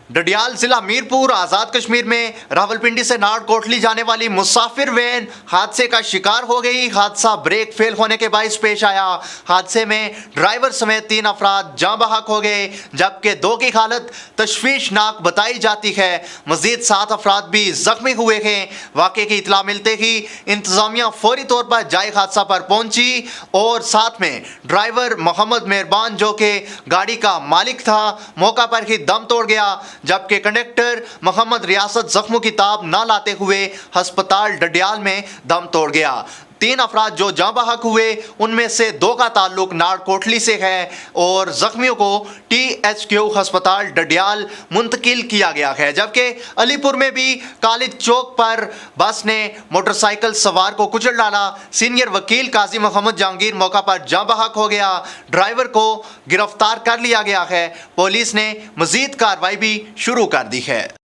डडियाल जिला मीरपुर आजाद कश्मीर में रावलपिंडी से नारकोटली जाने वाली मुसाफिर वैन हादसे का शिकार हो गई। हादसा ब्रेक फेल होने के बायस पेश आया। हादसे में ड्राइवर समेत 3 अफराद जाँ बहक हो गए, जबकि 2 की हालत तशवीशनाक बताई जाती है। मजीद 7 अफराद भी जख्मी हुए हैं। वाक़े की इतला मिलते ही इंतजामिया फौरी तौर पर जाए हादसा पर पहुंची और साथ में ड्राइवर मोहम्मद मेहरबान जो कि गाड़ी का मालिक था मौका पर ही दम तोड़ गया, जबकि कंडक्टर मोहम्मद रियासत जख्मों की ताब न लाते हुए अस्पताल डडियाल में दम तोड़ गया। 3 अफराद जो जाँ बहक हुए उनमें से 2 का ताल्लुक नारकोटली से है और जख्मियों को THQ अस्पताल डडियाल मुंतकिल किया गया है। जबकि अलीपुर में भी कालिद चौक पर बस ने मोटरसाइकिल सवार को कुचल डाला। सीनियर वकील काजी मोहम्मद जहांगीर मौका पर जाँ बहक हो गया। ड्राइवर को गिरफ्तार कर लिया गया है। पुलिस ने मजीद कार्रवाई भी शुरू कर दी है।